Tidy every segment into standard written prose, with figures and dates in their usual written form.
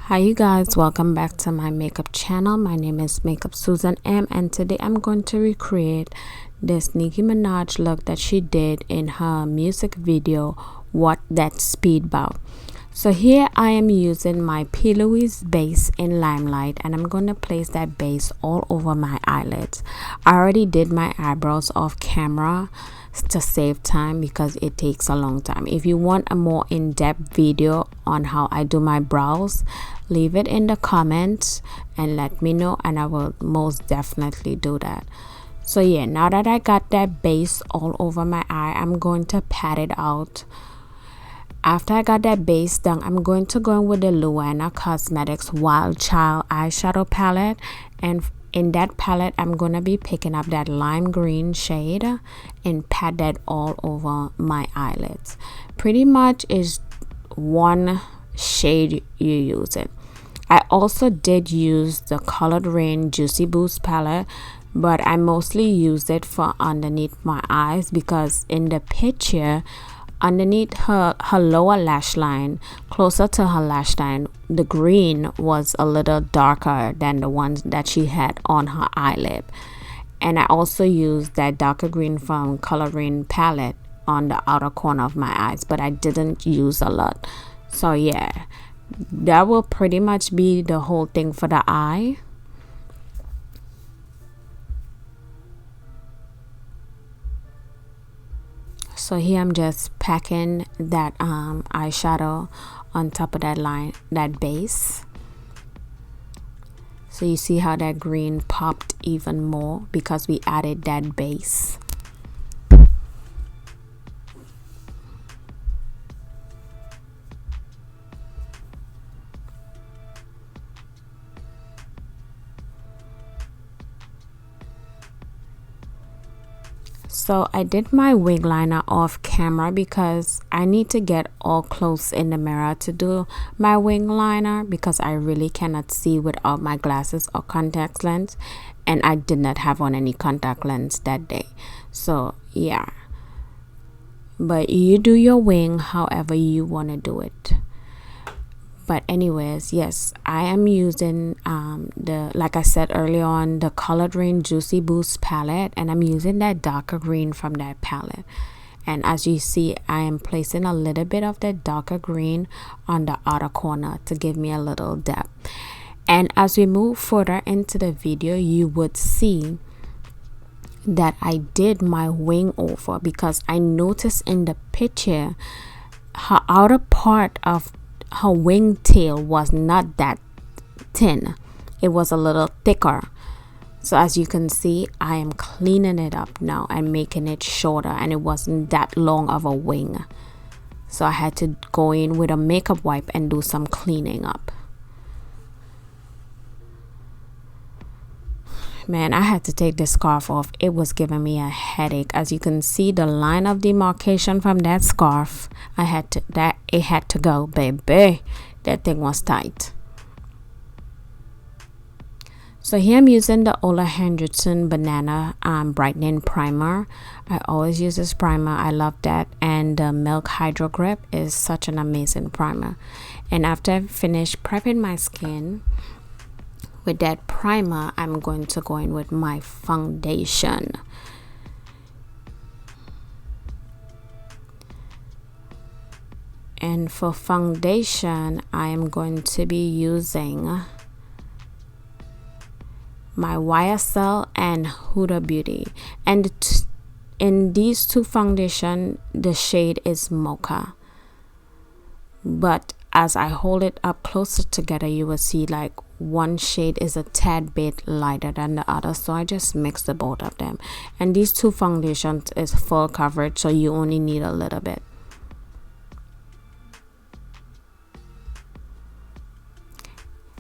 Hi you guys, welcome back to my makeup channel. My name is Makeup Susan M, and today I'm going to recreate this Nicki Minaj look that she did in her music video What That Speed Bout. So here I am using my P. Louise base in Limelight, and I'm going to place that base all over my eyelids. I already did my eyebrows off camera to save time because it takes a long time. If you want a more in-depth video on how I do my brows, leave it in the comments and let me know, and I will most definitely do that. So yeah, now that I got that base all over my eye, I'm going to pat it out. After I got that base done, I'm going to go in with the Luana Cosmetics Wildchild eyeshadow palette, and in that palette I'm going to be picking up that lime green shade and pat that all over my eyelids. Pretty much is one shade you use it. I also did use the Colored Rain Juicy Boost palette, but I mostly used it for underneath my eyes because in the picture underneath her lower lash line, closer to her lash line, the green was a little darker than the ones that she had on her eyelid. And I also used that darker green from Color Rain palette on the outer corner of my eyes, but I didn't use a lot. So yeah, that will pretty much be the whole thing for the eye. So here I'm just packing that eyeshadow on top of that base. So you see how that green popped even more because we added that base. So I did my wing liner off camera because I need to get all close in the mirror to do my wing liner because I really cannot see without my glasses or contact lens, and I did not have on any contact lens that day. So yeah, but you do your wing however you want to do it. But anyways, yes, I am using like I said earlier on, the Colored Rain Juicy Boost palette, and I'm using that darker green from that palette. And as you see, I am placing a little bit of that darker green on the outer corner to give me a little depth. And as we move further into the video, you would see that I did my wing over because I noticed in the picture her outer part of her wingtail was not that thin, it was a little thicker. So as you can see, I am cleaning it up now and making it shorter, and it wasn't that long of a wing, so I had to go in with a makeup wipe and do some cleaning up. Man, I had to take this scarf off. It was giving me a headache. As you can see, the line of demarcation from that scarf, it had to go, baby. That thing was tight. So here I'm using the Ola Hendrickson Banana Brightening Primer. I always use this primer. I love that. And the Milk Hydro Grip is such an amazing primer. And after I finish prepping my skin with that primer, I'm going to go in with my foundation. And for foundation, I am going to be using my YSL and Huda Beauty. And in these two foundation, the shade is Mocha. But as I hold it up closer together, you will see like one shade is a tad bit lighter than the other, so I just mixed the both of them. And these two foundations is full coverage, so you only need a little bit.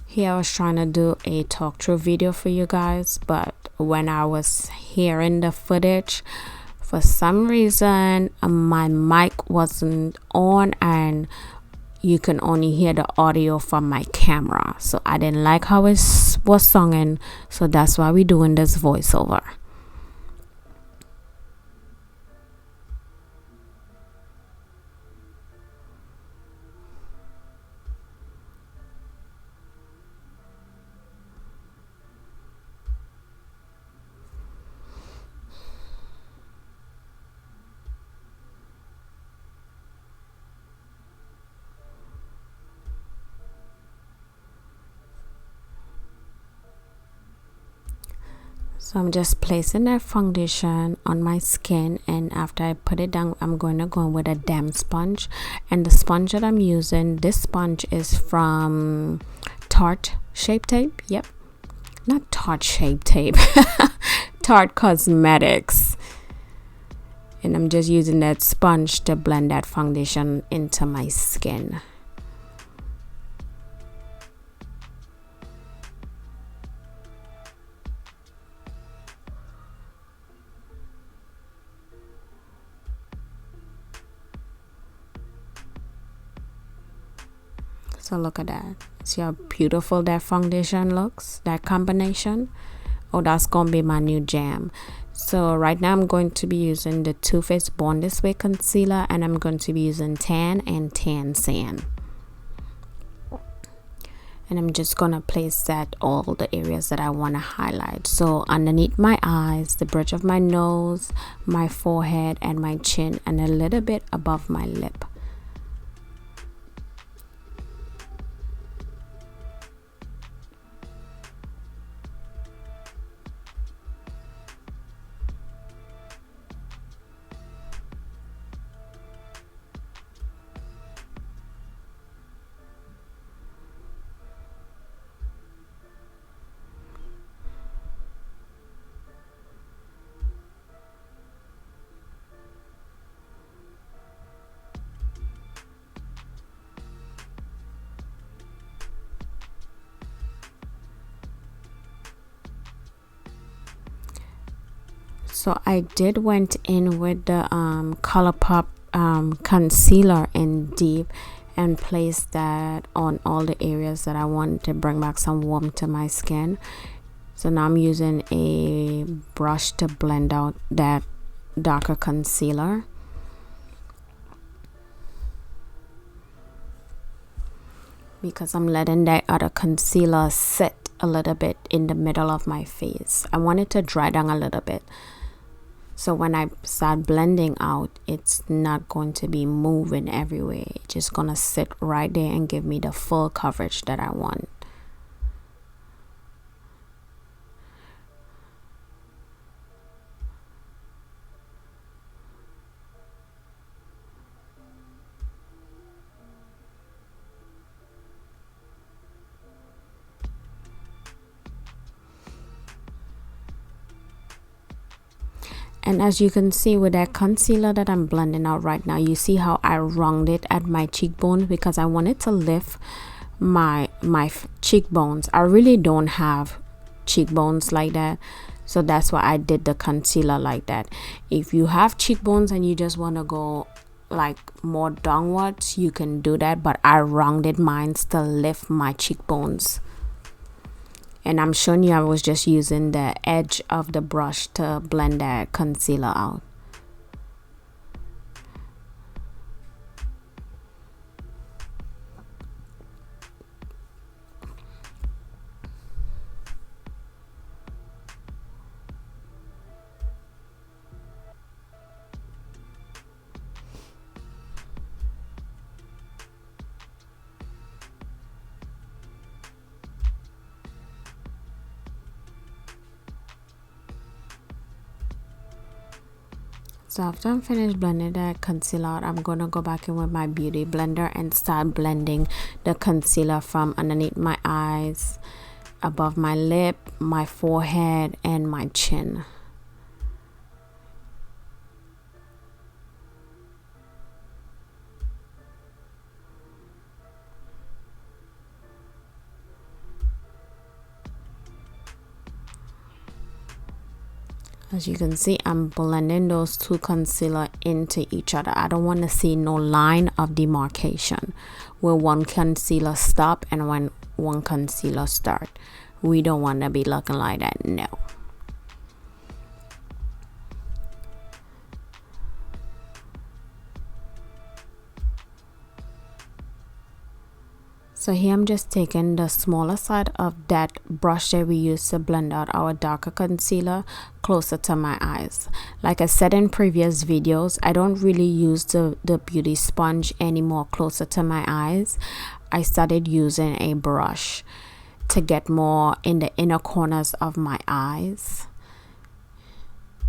Here I was trying to do a talk through video for you guys, but when I was hearing the footage, for some reason my mic wasn't on and you can only hear the audio from my camera, so I didn't like how it was singing, so that's why we're doing this voiceover. So I'm just placing that foundation on my skin, and after I put it down, I'm going to go in with a damp sponge. And the sponge that I'm using, this sponge is from Tarte Shape Tape. Yep, not Tarte Shape Tape, Tarte Cosmetics. And I'm just using that sponge to blend that foundation into my skin. So look at that. See how beautiful that foundation looks, that combination. Oh, that's gonna be my new jam. So right now I'm going to be using the Too Faced Born This Way concealer, and I'm going to be using tan and tan sand. And I'm just gonna place that all the areas that I want to highlight. So underneath my eyes, the bridge of my nose, my forehead, and my chin, and a little bit above my lip. So I did went in with the ColourPop concealer in deep and placed that on all the areas that I want to bring back some warmth to my skin. So now I'm using a brush to blend out that darker concealer. Because I'm letting that other concealer sit a little bit in the middle of my face. I want it to dry down a little bit. So when I start blending out, it's not going to be moving everywhere. It's just going to sit right there and give me the full coverage that I want. And as you can see with that concealer that I'm blending out right now, you see how I wronged it at my cheekbone because I wanted to lift my cheekbones. I really don't have cheekbones like that, so that's why I did the concealer like that. If you have cheekbones and you just want to go like more downwards, you can do that, but I rounded mine to lift my cheekbones. And I'm showing you I was just using the edge of the brush to blend that concealer out. So after I'm finished blending that concealer out, I'm gonna go back in with my beauty blender and start blending the concealer from underneath my eyes, above my lip, my forehead, and my chin. As you can see, I'm blending those two concealer into each other. I don't want to see no line of demarcation where one concealer stop and when one concealer start. We don't want to be looking like that, no. So here I'm just taking the smaller side of that brush that we used to blend out our darker concealer closer to my eyes. Like I said in previous videos, I don't really use the beauty sponge anymore closer to my eyes. I started using a brush to get more in the inner corners of my eyes.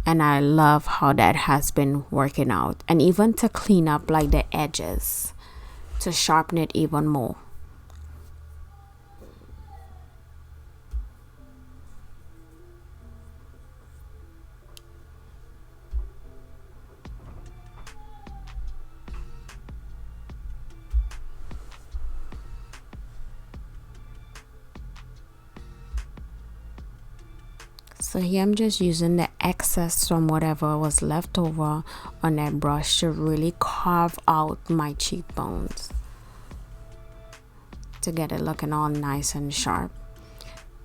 and I love how that has been working out. And even to clean up like the edges, to sharpen it even more. So here I'm just using the excess from whatever was left over on that brush to really carve out my cheekbones, to get it looking all nice and sharp.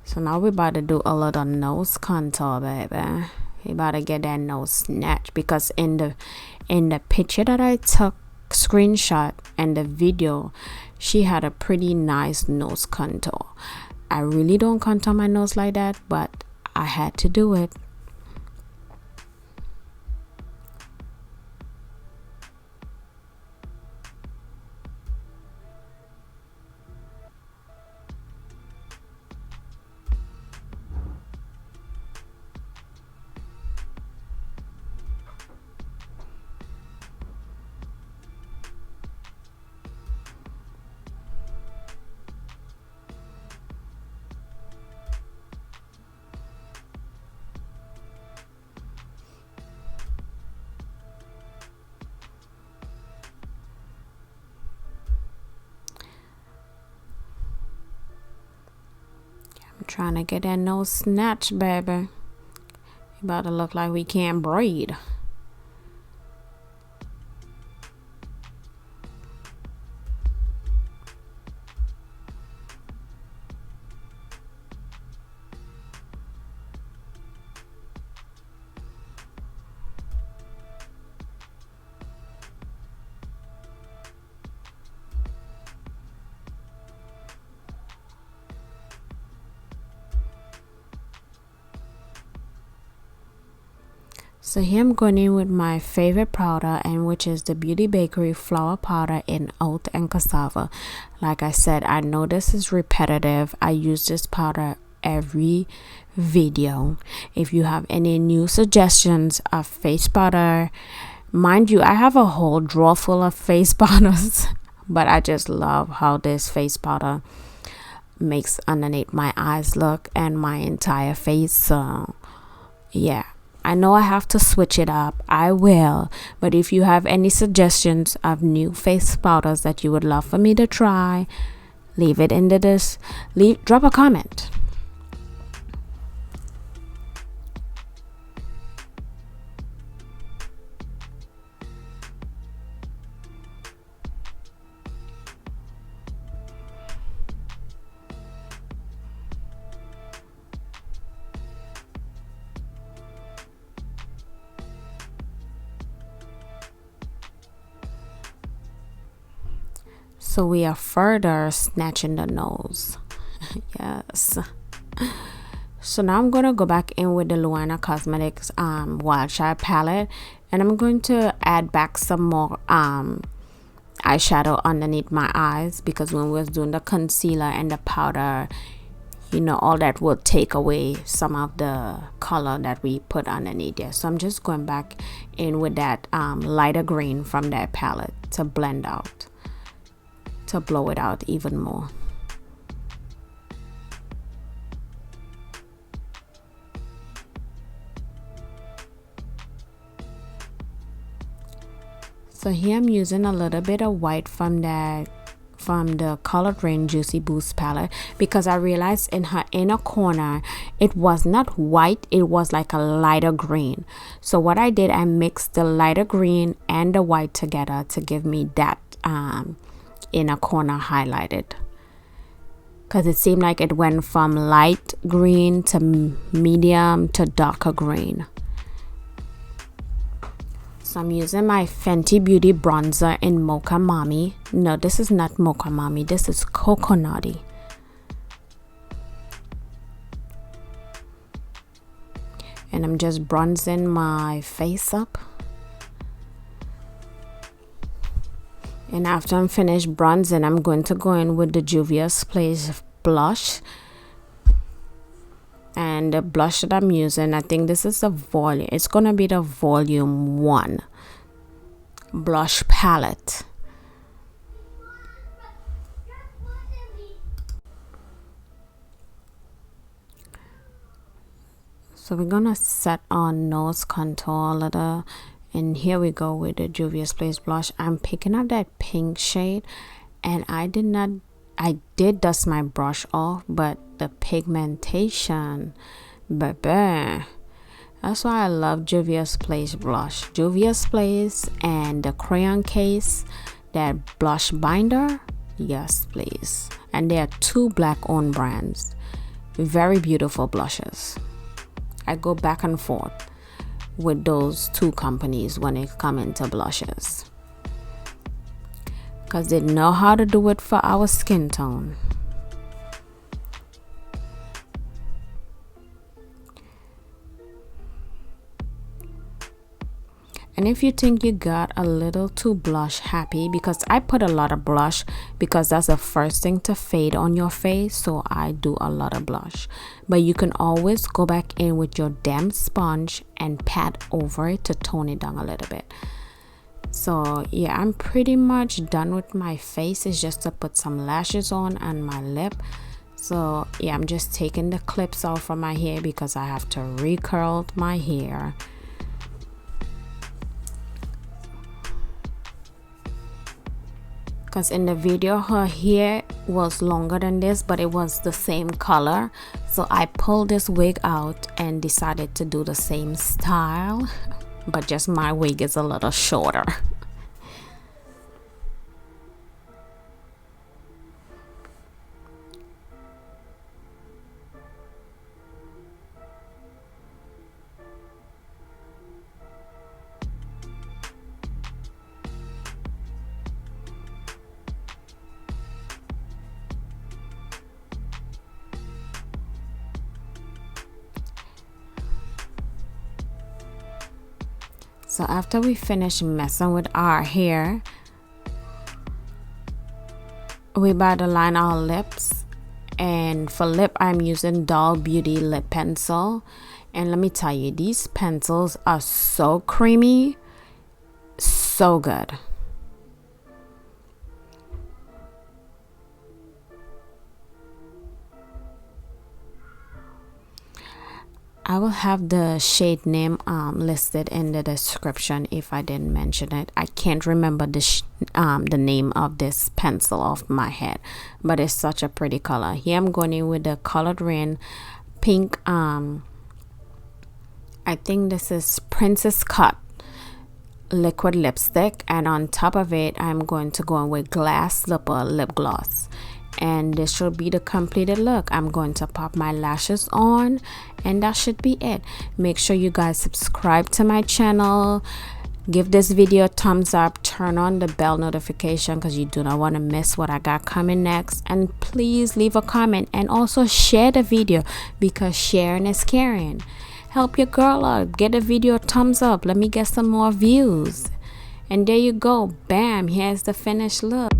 So now we're about to do a little nose contour, baby. We about to get that nose snatched, because in the picture that I took screenshot and the video, she had a pretty nice nose contour. I really don't contour my nose like that, but I had to do it. Trying to get that nose snatched, baby. About to look like we can't breathe. So here I'm going in with my favorite powder, and which is the Beauty Bakery flour powder in oat and cassava. Like I said, I know this is repetitive. I use this powder every video. If you have any new suggestions of face powder, mind you, I have a whole drawer full of face powders, but I just love how this face powder makes underneath my eyes look and my entire face. So yeah, I know I have to switch it up. I will. But if you have any suggestions of new face powders that you would love for me to try, leave it into this. Drop a comment. So we are further snatching the nose. Yes. So now I'm going to go back in with the Luana Cosmetics Wildchild palette, and I'm going to add back some more eyeshadow underneath my eyes, because when we was doing the concealer and the powder, you know, all that will take away some of the color that we put underneath there. So I'm just going back in with that lighter green from that palette to blend out, to blow it out even more. So here I'm using a little bit of white from the Colored Rain Juicy Boost palette, because I realized in her inner corner it was not white, it was like a lighter green. So what I did, I mixed the lighter green and the white together to give me that inner corner highlighted, because it seemed like it went from light green to medium to darker green. So I'm using my Fenty Beauty bronzer in Mocha Mommy. No, this is not Mocha Mommy, this is Coconutty. And I'm just bronzing my face up. And after I'm finished bronzing, I'm going to go in with the Juvia's Place blush. And the blush that I'm using, I think this is the volume, it's gonna be the volume 1 blush palette. So we're gonna set our nose contour a little, and here we go with the Juvia's Place blush. I'm picking up that pink shade, and I did dust my brush off, but the pigmentation, baby, that's why I love Juvia's Place blush. Juvia's Place and the crayon case, that blush binder, yes please. And there are 2 black owned brands, very beautiful blushes. I go back and forth with those 2 companies when it comes into blushes, because they know how to do it for our skin tone. And if you think you got a little too blush happy, because I put a lot of blush because that's the first thing to fade on your face, so I do a lot of blush. But you can always go back in with your damp sponge and pat over it to tone it down a little bit. So yeah, I'm pretty much done with my face. It's just to put some lashes on and my lip. So yeah, I'm just taking the clips off from my hair because I have to recurl my hair. Because in the video her hair was longer than this, but it was the same color, so I pulled this wig out and decided to do the same style, but just my wig is a little shorter. So after we finish messing with our hair, we about to line our lips. And for lip, I'm using Doll Beauty lip pencil. And let me tell you, these pencils are so creamy, so good. I will have the shade name listed in the description if I didn't mention it. I can't remember the name of this pencil off my head, but it's such a pretty color. Here I'm going in with the Colored Rain pink. I think this is Princess Cut liquid lipstick, and on top of it I'm going to go in with Glass Slipper lip gloss. And this should be the completed look. I'm going to pop my lashes on, and that should be it. Make sure you guys subscribe to my channel, give this video a thumbs up, turn on the bell notification because you do not want to miss what I got coming next, and please leave a comment and also share the video because sharing is caring. Help your girl out, get the video a thumbs up, let me get some more views. And there you go, bam, here's the finished look.